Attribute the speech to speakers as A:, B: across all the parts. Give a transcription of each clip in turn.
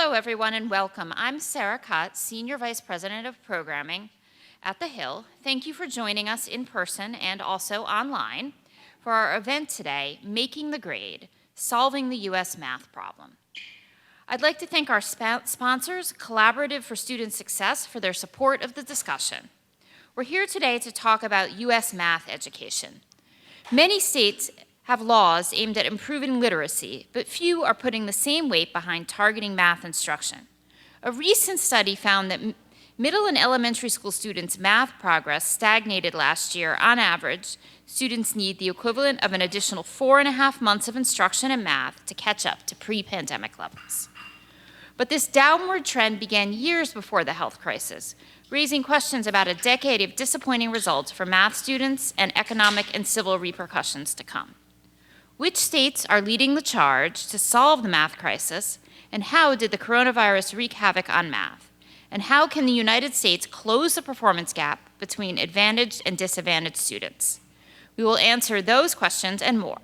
A: Hello, everyone, and welcome. I'm Sarah Cott, Senior Vice President of Programming at The Hill. Thank you for joining us in person and also online for our event today, Making the Grade, Solving the U.S. Math Problem. I'd like to thank our sponsors, Collaborative for Student Success, for their support of the discussion. We're here today to talk about U.S. math education. Many states have laws aimed at improving literacy, but few are putting the same weight behind targeting math instruction. A recent study found that middle and elementary school students' math progress stagnated last year. On average, students need the equivalent of an additional 4.5 months of instruction in math to catch up to pre-pandemic levels. But this downward trend began years before the health crisis, raising questions about a decade of disappointing results for math students and economic and civil repercussions to come. Which states are leading the charge to solve the math crisis, and how did the coronavirus wreak havoc on math? And how can the United States close the performance gap between advantaged and disadvantaged students? We will answer those questions and more.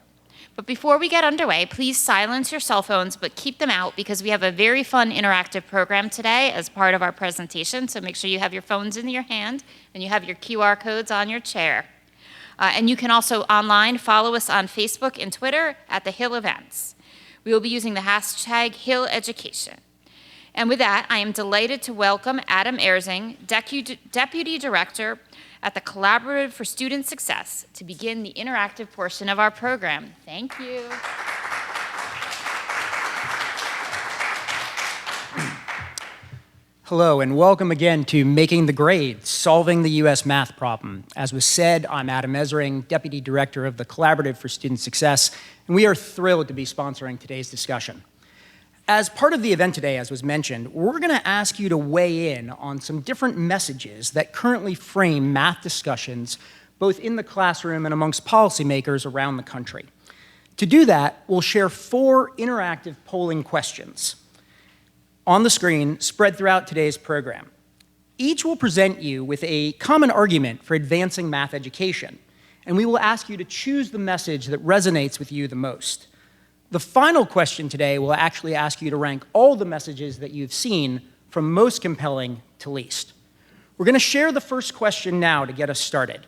A: But before we get underway, please silence your cell phones, but keep them out because we have a very fun interactive program today as part of our presentation, so make sure you have your phones in your hand and you have your QR codes on your chair. And you can also online follow us on Facebook and Twitter at the Hill Events. We will be using the hashtag HillEducation. And with that, I am delighted to welcome Adam Erzing, Deputy Director at the Collaborative for Student Success, to begin the interactive portion of our program. Thank you.
B: Hello, and welcome again to Making the Grade, Solving the U.S. Math Problem. As was said, I'm Adam Erzing, Deputy Director of the Collaborative for Student Success, and we are thrilled to be sponsoring today's discussion. As part of the event today, as was mentioned, we're going to ask you to weigh in on some different messages that currently frame math discussions, both in the classroom and amongst policymakers around the country. To do that, we'll share 4 interactive polling questions on the screen spread throughout today's program. Each will present you with a common argument for advancing math education, and we will ask you to choose the message that resonates with you the most. The final question today will actually ask you to rank all the messages that you've seen from most compelling to least. We're going to share the first question now to get us started.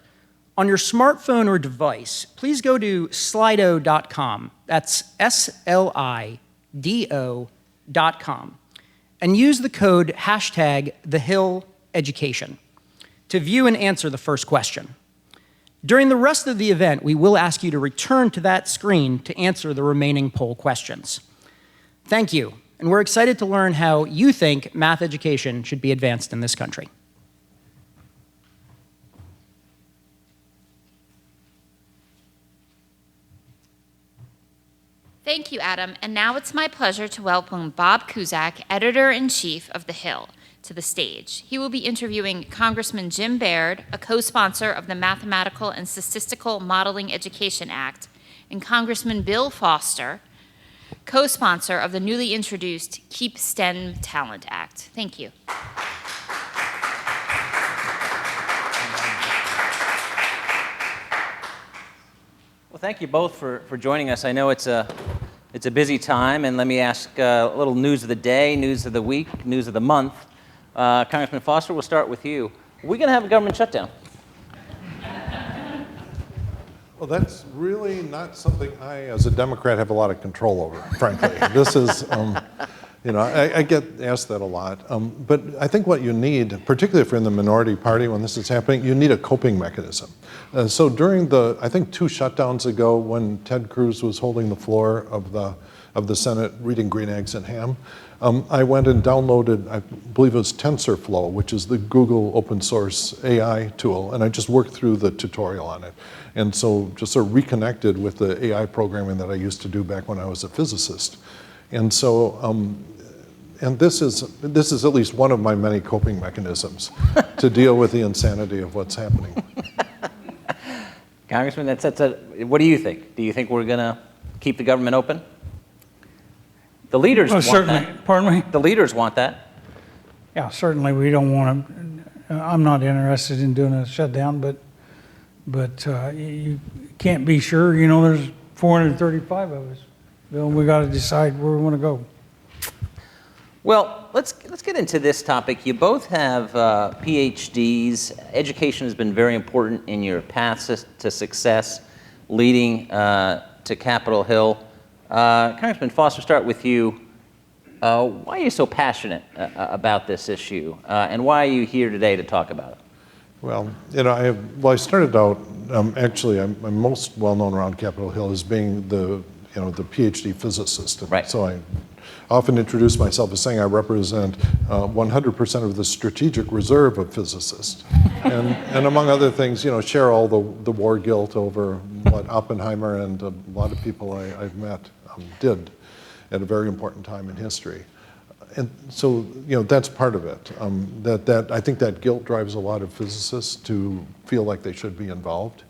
B: On your smartphone or device, please go to slido.com, that's SLIDO.com, and use the code hashtag #TheHillEducation to view and answer the first question. During the rest of the event, we will ask you to return to that screen to answer the remaining poll questions. Thank you, and we're excited to learn how you think math education should be advanced in this country.
A: Thank you, Adam. And now it's my pleasure to welcome Bob Cusack, Editor-in-Chief of The Hill, to the stage. He will be interviewing Congressman Jim Baird, a co-sponsor of the Mathematical and Statistical Modeling Education Act, and Congressman Bill Foster, co-sponsor of the newly introduced Keep STEM Talent Act. Thank you.
C: Well, thank you both for joining us. I know it's a busy time, and let me ask a little news of the day, news of the week, news of the month. Congressman Foster, we'll start with you. Are we going to have a government shutdown?
D: Well, that's really not something I, as a Democrat, have a lot of control over, frankly. This is, I get asked that a lot. But I think what you need, particularly if you're in the minority party when this is happening, you need a coping mechanism. So during I think 2 shutdowns ago, when Ted Cruz was holding the floor of the Senate reading Green Eggs and Ham, I went and downloaded, I believe it was TensorFlow, which is the Google open source AI tool, and I just worked through the tutorial on it. And so just sort of reconnected with the AI programming that I used to do back when I was a physicist. And so, and this is at least one of my many coping mechanisms to deal with the insanity of what's happening.
C: Congressman, what do you think? Do you think we're going to keep the government open? The leaders want
E: certainly.
C: that.
E: Pardon me?
C: The leaders want that.
E: Yeah, certainly we don't want to. I'm not interested in doing a shutdown, but you can't be sure. You know, there's 435 of us. Bill, we got to decide where we want to go.
C: Well, let's get into this topic. You both have PhDs. Education has been very important in your paths to success, leading to Capitol Hill. Congressman Foster, start with you. Why are you so passionate about this issue, and why are you here today to talk about it?
D: Well, I started out, actually, I'm most well known around Capitol Hill as being the PhD physicist.
C: Right.
D: So I often introduce myself as saying I represent 100% of the strategic reserve of physicists. and among other things, share all the war guilt over what Oppenheimer and a lot of people I've met did at a very important time in history. And so, that's part of it. That I think that guilt drives a lot of physicists to feel like they should be involved.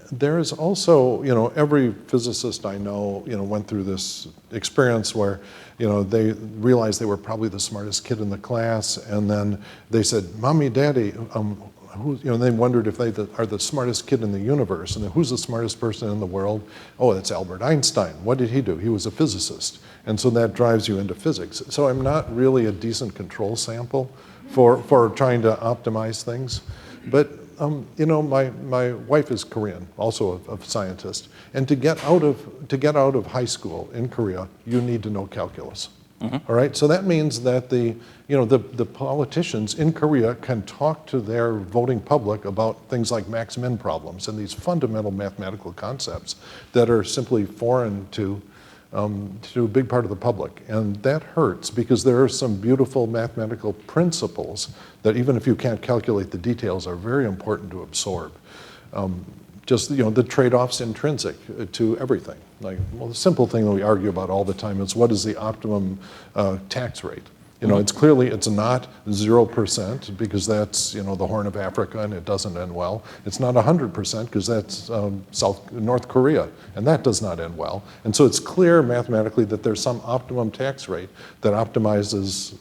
D: There is also, every physicist I know, went through this experience where, they realized they were probably the smartest kid in the class, and then they said, "Mommy, Daddy," they wondered if they are the smartest kid in the universe, and then who's the smartest person in the world? Oh, that's Albert Einstein. What did he do? He was a physicist, and so that drives you into physics. So I'm not really a decent control sample for trying to optimize things, but. My wife is Korean, also a scientist, and to get out of high school in Korea, you need to know calculus. Mm-hmm. All right, so that means that the politicians in Korea can talk to their voting public about things like max-min problems and these fundamental mathematical concepts that are simply foreign to a big part of the public. And that hurts because there are some beautiful mathematical principles that even if you can't calculate the details are very important to absorb. The trade-offs intrinsic to everything. Like, the simple thing that we argue about all the time is what is the optimum tax rate? It's not 0% because that's, the Horn of Africa and it doesn't end well. It's not 100% because that's North Korea and that does not end well. And so it's clear mathematically that there's some optimum tax rate that optimizes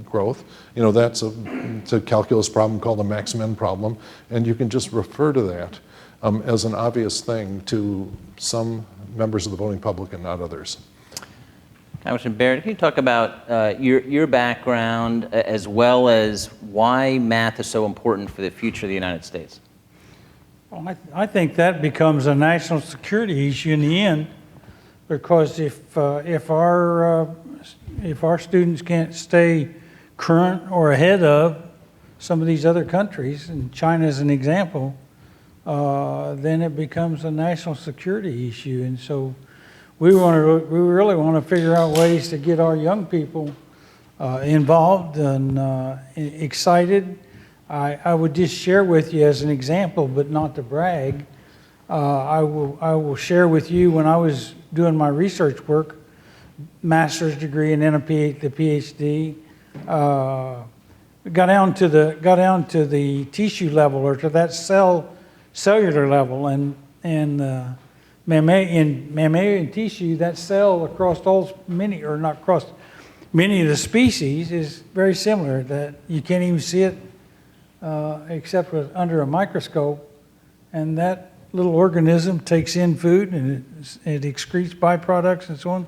D: growth. That's a calculus problem called a max-min problem, and you can just refer to that as an obvious thing to some members of the voting public and not others.
C: Congressman Baird, can you talk about your background as well as why math is so important for the future of the United States?
E: Well, I think that becomes a national security issue in the end, because if our students can't stay current or ahead of some of these other countries, and China is an example, then it becomes a national security issue. And so we really want to figure out ways to get our young people involved and excited. I would just share with you as an example, but not to brag. I will share with you when I was doing my research work, master's degree and then the PhD. Got down to the tissue level or to that cellular level, and mammalian tissue, that cell across many of the species is very similar. That you can't even see it except under a microscope, and that little organism takes in food and it excretes byproducts and so on.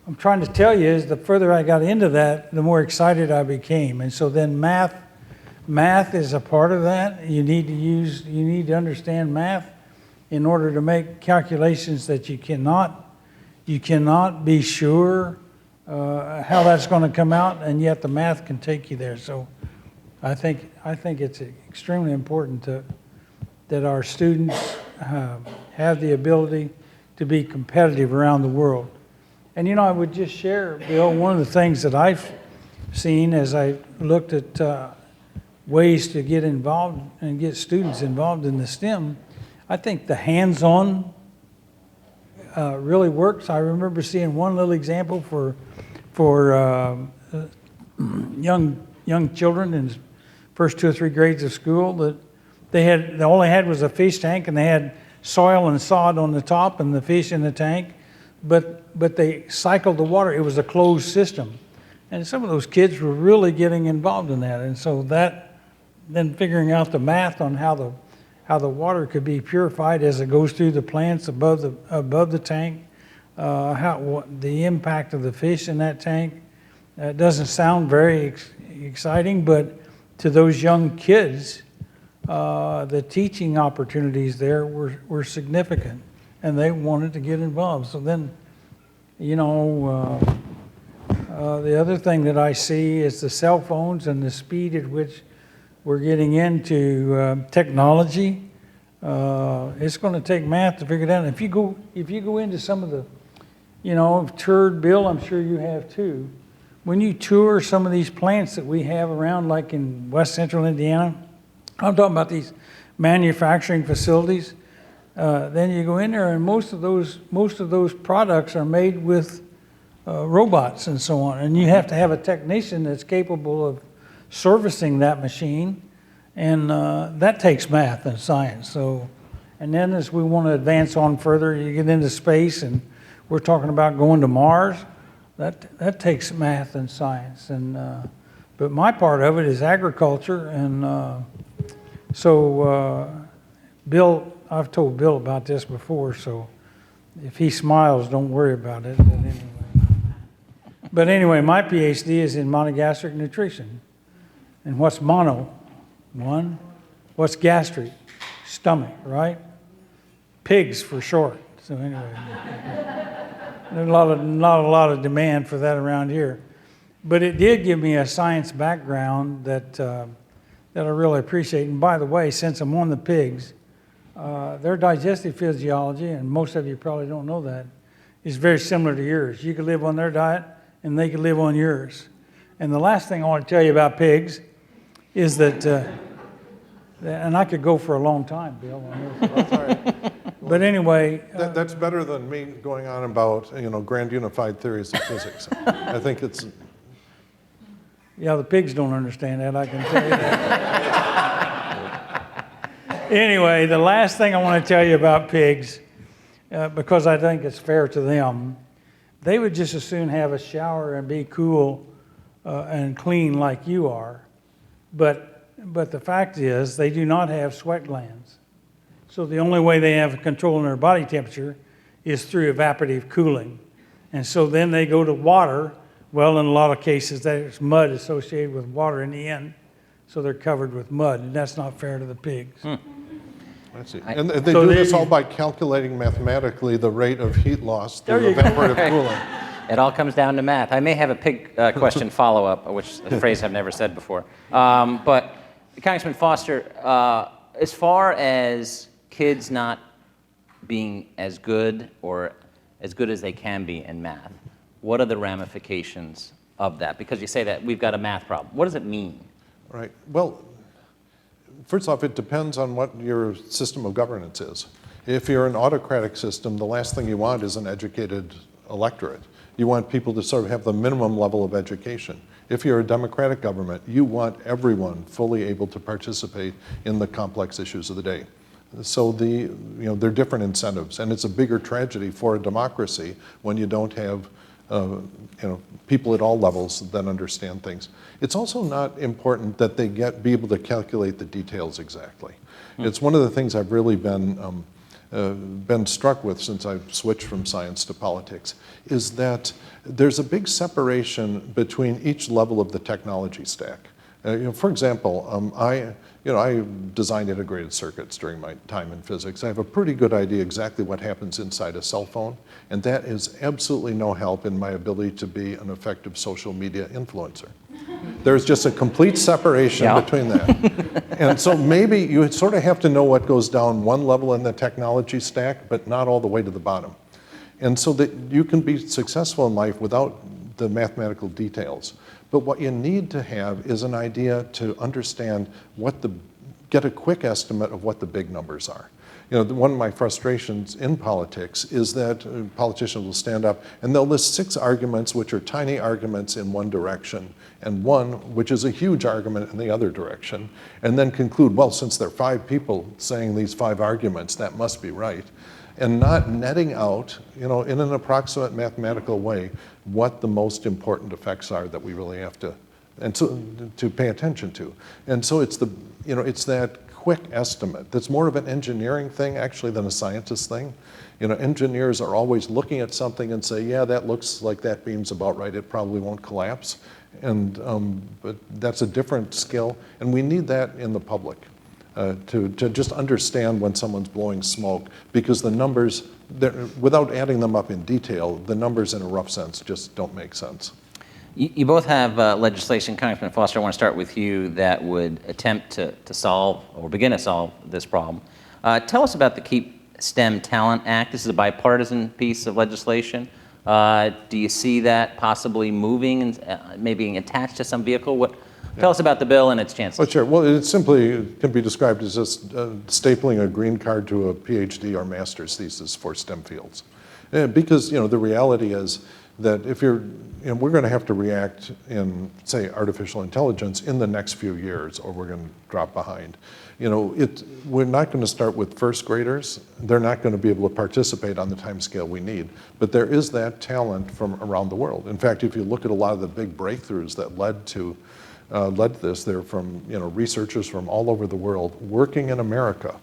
E: I'm trying to tell you is the further I got into that, the more excited I became. And so then math is a part of that. You need to understand math in order to make calculations that you cannot be sure how that's going to come out, and yet the math can take you there. So I think it's extremely important that our students have the ability to be competitive around the world. And I would just share, Bill, one of the things that I've seen as I looked at ways to get involved and get students involved in the STEM, I think the hands-on really works. I remember seeing one little example for young children in the first 2 or 3 grades of school that they all they had was a fish tank, and they had soil and sod on the top and the fish in the tank, but they cycled the water. It was a closed system, and some of those kids were really getting involved in that. And so that, then figuring out the math on how the water could be purified as it goes through the plants above the tank, the impact of the fish in that tank, It doesn't sound very exciting, but to those young kids, the teaching opportunities there were significant, and they wanted to get involved. So then, you know, the other thing that I see is the cell phones and the speed at which we're getting into technology. It's going to take math to figure it out. If you go into some of the, you know, toured, Bill, I'm sure you have too. When you tour some of these plants that we have around, like in West Central Indiana, I'm talking about these manufacturing facilities. Then you go in there, and most of those products are made with robots and so on. And you have to have a technician that's capable of servicing that machine, and that takes math and science. So, and then as we want to advance on further, you get into space, and we're talking about going to Mars. That takes math and science. And but my part of it is agriculture, and Bill, I've told Bill about this before, so if he smiles, don't worry about it. But anyway, my PhD is in monogastric nutrition. And what's mono? One. What's gastric? Stomach, right? Pigs for short. So anyway, there's not a lot of demand for that around here. But it did give me a science background that I really appreciate. And by the way, since I'm on the pigs, their digestive physiology, and most of you probably don't know that, is very similar to yours. You could live on their diet, and they could live on yours. And the last thing I want to tell you about pigs is that, and I could go for a long time, Bill.
D: That's all right.
E: But anyway.
D: That's better than me going on about, you know, grand unified theories of physics. I think it's...
E: Yeah, the pigs don't understand that, I can tell you that. Anyway, the last thing I want to tell you about pigs, because I think it's fair to them, they would just as soon have a shower and be cool and clean like you are. But the fact is, they do not have sweat glands. So the only way they have control in their body temperature is through evaporative cooling. And so then they go to water. Well, in a lot of cases, there's mud associated with water in the end, so they're covered with mud, and that's not fair to the pigs.
D: I see. And they do this all by calculating mathematically the rate of heat loss through evaporative cooling.
C: It all comes down to math. I may have a pig question follow-up, which is a phrase I've never said before. But Congressman Foster, as far as kids not being as good or as good as they can be in math, what are the ramifications of that? Because you say that we've got a math problem. What does it mean?
D: Right. Well, first off, it depends on what your system of governance is. If you're an autocratic system, the last thing you want is an educated electorate. You want people to sort of have the minimum level of education. If you're a democratic government, you want everyone fully able to participate in the complex issues of the day. So there are different incentives, and it's a bigger tragedy for a democracy when you don't have people at all levels that understand things. It's also not important that they be able to calculate the details exactly. It's one of the things I've really been struck with since I've switched from science to politics, is that there's a big separation between each level of the technology stack. For example, I designed integrated circuits during my time in physics. I have a pretty good idea exactly what happens inside a cell phone, and that is absolutely no help in my ability to be an effective social media influencer. There's just a complete separation between that. And so maybe you sort of have to know what goes down one level in the technology stack, but not all the way to the bottom. And so that you can be successful in life without the mathematical details. But what you need to have is an idea to understand get a quick estimate of what the big numbers are. One of my frustrations in politics is that politicians will stand up and they'll list 6 arguments which are tiny arguments in one direction and one which is a huge argument in the other direction, and then conclude, well, since there are 5 people saying these 5 arguments, that must be right. And not netting out, in an approximate mathematical way, what the most important effects are that we really have to pay attention to. And so it's that quick estimate. That's more of an engineering thing actually than a scientist thing. You know, engineers are always looking at something and say, yeah, that looks like that beam's about right. It probably won't collapse. And, but that's a different skill. And we need that in the public to just understand when someone's blowing smoke, because the numbers, without adding them up in detail, the numbers in a rough sense just don't make sense.
C: You both have legislation, Congressman Foster, I want to start with you, that would attempt to solve or begin to solve this problem. Tell us about the Keep STEM Talent Act. This is a bipartisan piece of legislation. Do you see that possibly moving and maybe being attached to some vehicle? Tell us about the bill and its chances.
D: Well, sure. Well, it simply can be described as just stapling a green card to a PhD or master's thesis for STEM fields. Because, you know, the reality is that if you're, you know, we're going to have to react in, say, artificial intelligence in the next few years, or we're going to drop behind. You know, we're not going to start with first graders. They're not going to be able to participate on the time scale we need. But there is that talent from around the world. In fact, if you look at a lot of the big breakthroughs that led to this, they're from, you know, researchers from all over the world working in America,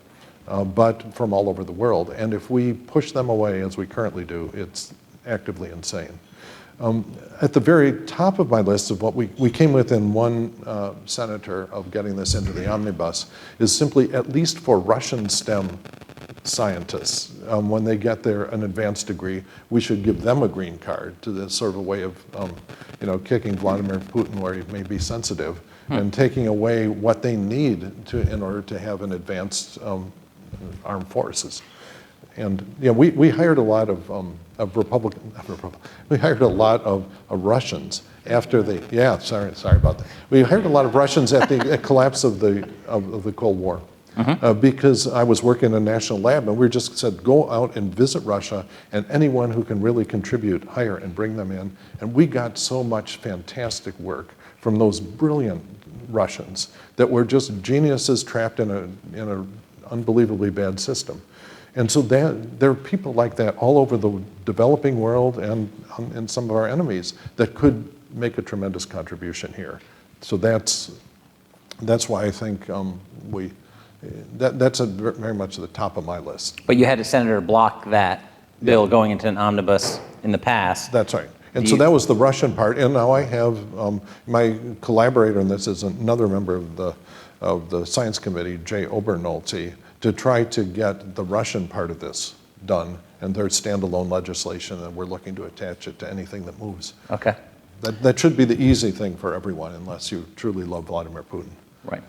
D: but from all over the world. And if we push them away, as we currently do, it's actively insane. At the very top of my list of what we came within one senator of getting this into the omnibus is simply, at least for Russian STEM scientists, when they get an advanced degree, we should give them a green card, to this sort of a way of you know, kicking Vladimir Putin where he may be sensitive and taking away what they need in order to have an advanced armed forces. And yeah, we hired a lot of we hired a lot of Russians after the, yeah, sorry about that. We hired a lot of Russians at the collapse of the Cold War. Because I was working in a national lab, and we just said, go out and visit Russia, and anyone who can really contribute, hire and bring them in. And we got so much fantastic work from those brilliant Russians that were just geniuses trapped in an unbelievably bad system. And so there are people like that all over the developing world and some of our enemies that could make a tremendous contribution here. So that's why I think that's very much at the top of my list.
C: But you had a senator block that bill going into an omnibus in the past.
D: That's right. And so that was the Russian part. And now I have my collaborator in this is another member of the Science Committee, Jay Obernolte, to try to get the Russian part of this done. And there's standalone legislation, and we're looking to attach it to anything that moves.
C: Okay.
D: That should be the easy thing for everyone, unless you truly love Vladimir Putin.
C: Right.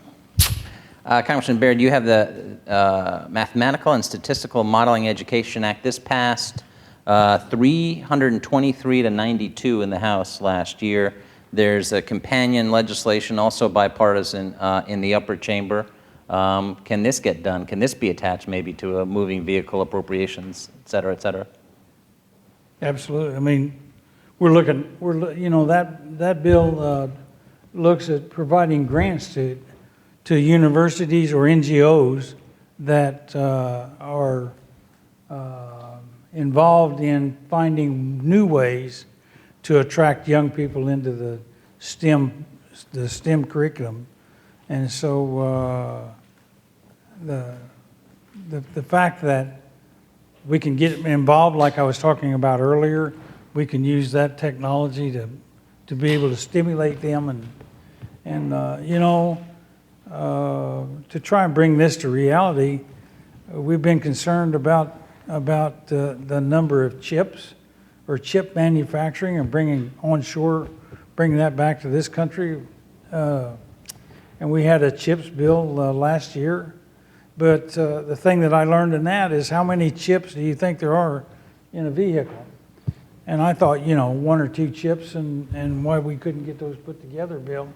C: Congressman Baird, you have the Mathematical and Statistical Modeling Education Act. This passed 323 to 92 in the House last year. There's a companion legislation, also bipartisan, in the upper chamber. Can this get done? Can this be attached maybe to a moving vehicle appropriations, et cetera, et cetera?
E: Absolutely. I mean, you know, that bill looks at providing grants to universities or NGOs that are involved in finding new ways to attract young people into the STEM curriculum. And so the fact that we can get involved, like I was talking about earlier, we can use that technology to be able to stimulate them and you know, to try and bring this to reality. We've been concerned about the number of chips or chip manufacturing and bringing that back to this country. And we had a CHIPS bill last year. But the thing that I learned in that is, how many chips do you think there are in a vehicle? And I thought, you know, 1 or 2 chips, and why we couldn't get those put together, Bill.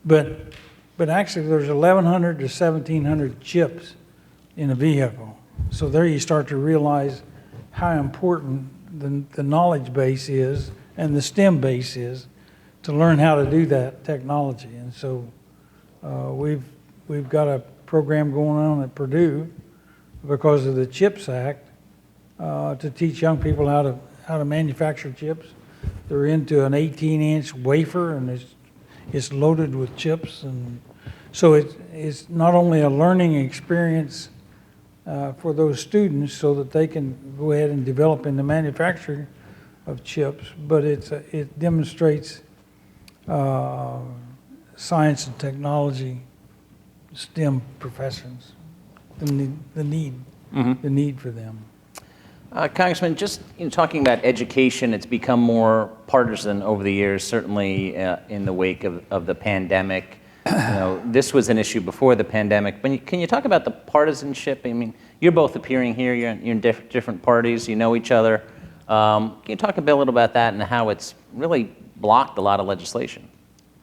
E: But actually, there's 1,100 to 1,700 chips in a vehicle. So there you start to realize how important the knowledge base is and the STEM base is to learn how to do that technology. And so we've got a program going on at Purdue because of the CHIPS Act to teach young people how to manufacture chips. They're into an 18-inch wafer, and it's loaded with chips. And So it's not only a learning experience for those students so that they can go ahead and develop in the manufacturing of chips, but it demonstrates science and technology, STEM professions, the need for them.
C: Congressman, just talking about education, it's become more partisan over the years, certainly in the wake of the pandemic. This was an issue before the pandemic. But can you talk about the partisanship? I mean, you're both appearing here. You're in different parties. You know each other. Can you talk a little about that and how it's really blocked a lot of legislation?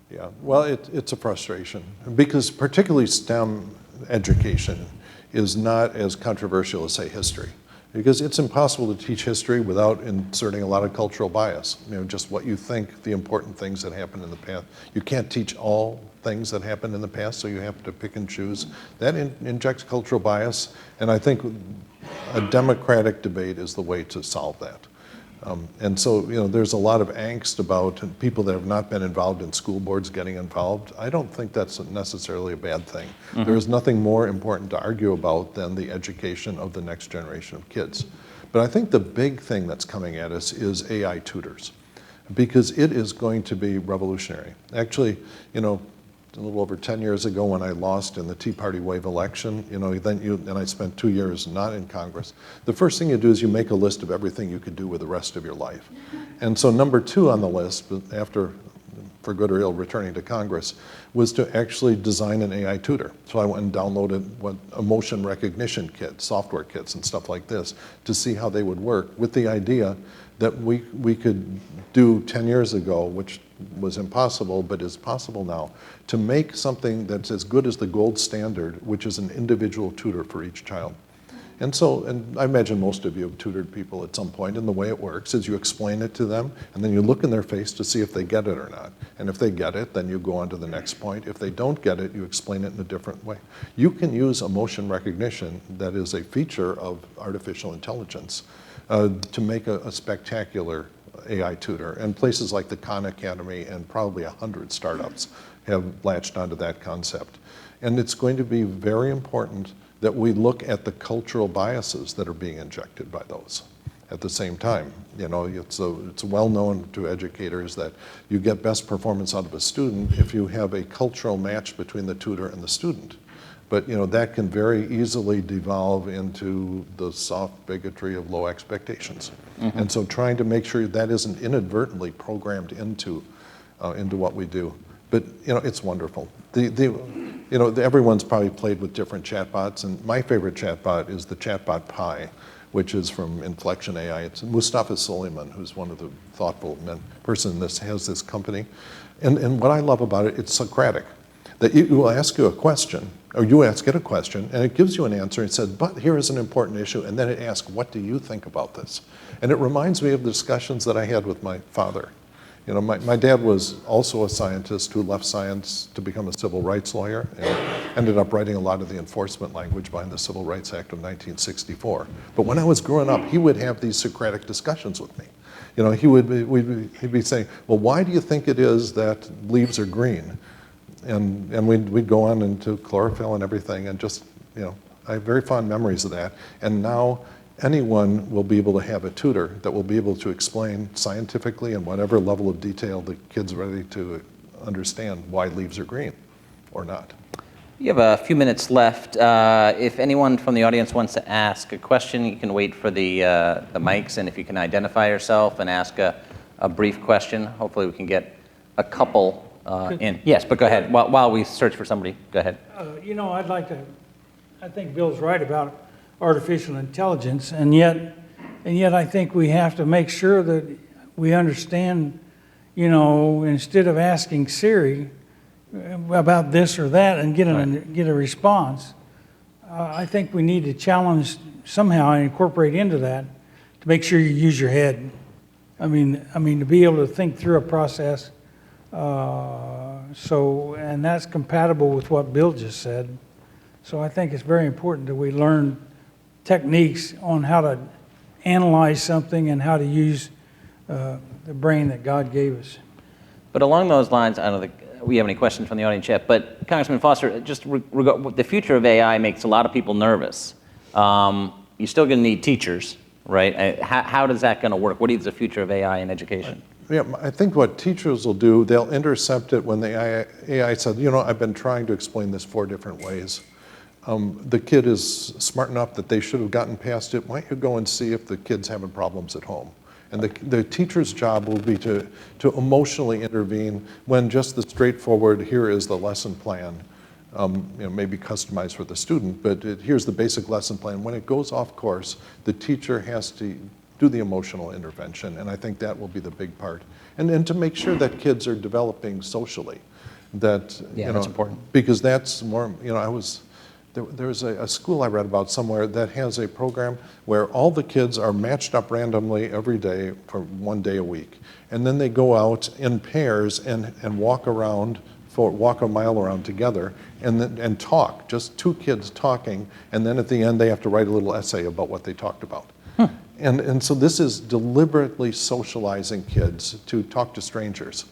D: Yeah, well, it's a frustration because particularly STEM education is not as controversial as, say, history. Because it's impossible to teach history without inserting a lot of cultural bias. Just what you think the important things that happened in the past. You can't teach all things that happened in the past, so you have to pick and choose. That injects cultural bias, and I think a democratic debate is the way to solve that. And so, there's a lot of angst about people that have not been involved in school boards getting involved. I don't think that's necessarily a bad thing. Mm-hmm. There is nothing more important to argue about than the education of the next generation of kids. But I think the big thing that's coming at us is AI tutors, because it is going to be revolutionary. Actually, a little over 10 years ago when I lost in the Tea Party wave election, and I spent 2 years not in Congress, the first thing you do is you make a list of everything you could do with the rest of your life. And so number 2 on the list, after, for good or ill, returning to Congress, was to actually design an AI tutor. So I went and downloaded a motion recognition kit, software kits and stuff like this, to see how they would work, with the idea that we could do 10 years ago, which was impossible, but is possible now, to make something that's as good as the gold standard, which is an individual tutor for each child. And I imagine most of you have tutored people at some point, and the way it works is you explain it to them, and then you look in their face to see if they get it or not. And if they get it, then you go on to the next point. If they don't get it, you explain it in a different way. You can use emotion recognition, that is a feature of artificial intelligence, to make a spectacular AI tutor. And places like the Khan Academy and probably 100 startups have latched onto that concept. And it's going to be very important that we look at the cultural biases that are being injected by those at the same time. It's well known to educators that you get best performance out of a student if you have a cultural match between the tutor and the student. But that can very easily devolve into the soft bigotry of low expectations. Mm-hmm. And so trying to make sure that isn't inadvertently programmed into what we do. But it's wonderful. Everyone's probably played with different chatbots, and my favorite chatbot is the chatbot Pi, which is from Inflection AI. It's Mustafa Suleyman, who's one of the thoughtful person that has this company. And what I love about it, it's Socratic. That it will ask you a question, or you ask it a question, and it gives you an answer. It says, but here is an important issue, and then it asks, what do you think about this? And it reminds me of the discussions that I had with my father. My dad was also a scientist who left science to become a civil rights lawyer and ended up writing a lot of the enforcement language behind the Civil Rights Act of 1964. But when I was growing up, he would have these Socratic discussions with me. He'd be saying, well, why do you think it is that leaves are green? And we'd go on into chlorophyll and everything, and just, I have very fond memories of that. And now anyone will be able to have a tutor that will be able to explain scientifically and whatever level of detail the kid's ready to understand why leaves are green or not.
C: You have a few minutes left. If anyone from the audience wants to ask a question, you can wait for the mics, and if you can identify yourself and ask a brief question, hopefully we can get a couple in. Yes, but go ahead. While we search for somebody, go ahead.
E: I think Bill's right about artificial intelligence, and yet I think we have to make sure that we understand, instead of asking Siri about this or that and get a response, I think we need to challenge somehow and incorporate into that to make sure you use your head. I mean to be able to think through a process. And that's compatible with what Bill just said. So I think it's very important that we learn techniques on how to analyze something and how to use the brain that God gave us.
C: But along those lines, I don't think we have any questions from the audience yet, but Congressman Foster, just the future of AI makes a lot of people nervous. You're still going to need teachers, right? How is that going to work? What is the future of AI in education?
D: Yeah, I think what teachers will do, they'll intercept it when the AI said, you know, I've been trying to explain this 4 different ways. The kid is smart enough that they should have gotten past it. Why don't you go and see if the kid's having problems at home? And the teacher's job will be to emotionally intervene when just the straightforward, here is the lesson plan, you know, maybe customized for the student, but here's the basic lesson plan. When it goes off course, the teacher has to do the emotional intervention, and I think that will be the big part. And to make sure that kids are developing socially, that,
C: Yeah,
D: you know,
C: that's important.
D: because that's more, you know, there's a school I read about somewhere that has a program where all the kids are matched up randomly every day for 1 day a week. And then they go out in pairs and walk a mile around together and talk, just 2 kids talking. And then at the end, they have to write a little essay about what they talked about. And so this is deliberately socializing kids to talk to strangers.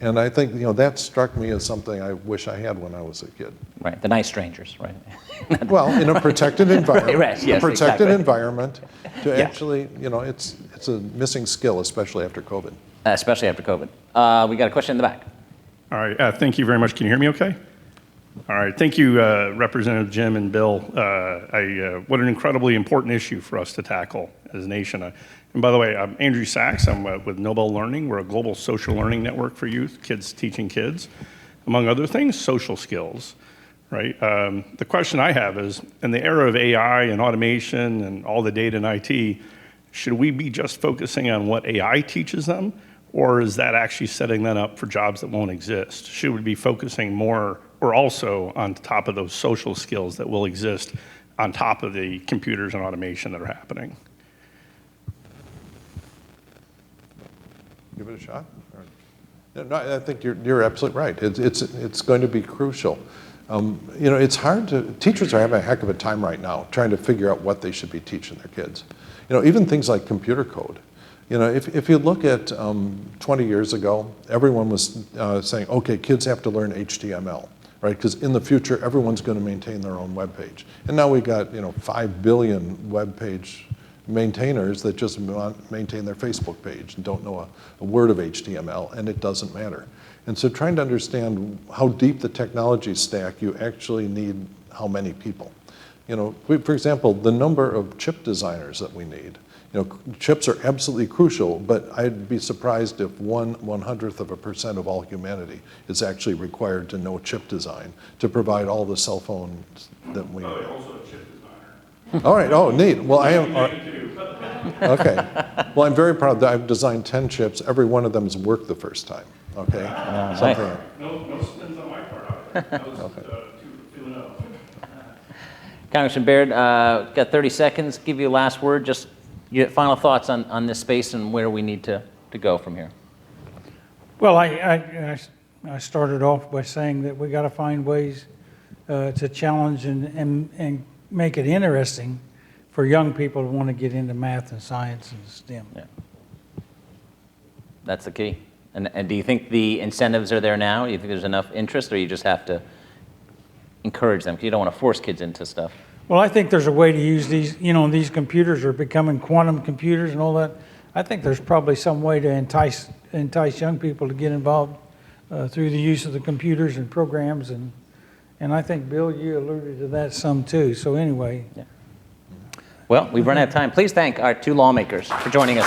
D: And I think, you know, that struck me as something I wish I had when I was a kid.
C: Right, the nice strangers, right?
D: Well, in a protected environment.
C: Right, yes,
D: a protected
C: exactly.
D: environment to
C: Yeah.
D: actually, you know, it's a missing skill, especially after COVID.
C: Especially after COVID. We got a question in the back.
F: All right, thank you very much. Can you hear me okay? All right, thank you, Representative Jim and Bill. What an incredibly important issue for us to tackle as a nation. And by the way, I'm Andrew Sachs. I'm with Nobel Learning. We're a global social learning network for youth, kids teaching kids, among other things, social skills, right? The question I have is, in the era of AI and automation and all the data in IT, should we be just focusing on what AI teaches them, or is that actually setting them up for jobs that won't exist? Should we be focusing more or also on top of those social skills that will exist on top of the computers and automation that are happening?
D: Give it a shot? No, I think you're absolutely right. It's going to be crucial. You know, it's hard teachers are having a heck of a time right now trying to figure out what they should be teaching their kids. You know, even things like computer code. You know, if you look at 20 years ago, everyone was saying, okay, kids have to learn HTML, right? Because in the future, everyone's going to maintain their own web page. And now we've got, you know, 5 billion web page maintainers that just maintain their Facebook page and don't know a word of HTML, and it doesn't matter. And so trying to understand how deep the technology stack, you actually need how many people. You know, for example, the number of chip designers that we need. You know, chips are absolutely crucial, but I'd be surprised if 1/100% of all humanity is actually required to know chip design to provide all the cell phones that we need.
F: Also a chip designer.
D: All right, oh, neat. Well, I am, okay. Well, I'm very proud that I've designed 10 chips. Every one of them has worked the first time, okay? Something.
F: No spins on my part. That was too low.
C: Congressman Baird, got 30 seconds. Give you a last word. Just your final thoughts on this space and where we need to go from here.
E: Well, I started off by saying that we got to find ways to challenge and make it interesting for young people to want to get into math and science and STEM.
C: Yeah. That's the key. And do you think the incentives are there now? Do you think there's enough interest, or you just have to encourage them? Because you don't want to force kids into stuff.
E: Well, I think there's a way to use these, you know, these computers are becoming quantum computers and all that. I think there's probably some way to entice young people to get involved through the use of the computers and programs. And I think, Bill, you alluded to that some too. So anyway.
C: Yeah. Well, we've run out of time. Please thank our 2 lawmakers for joining us.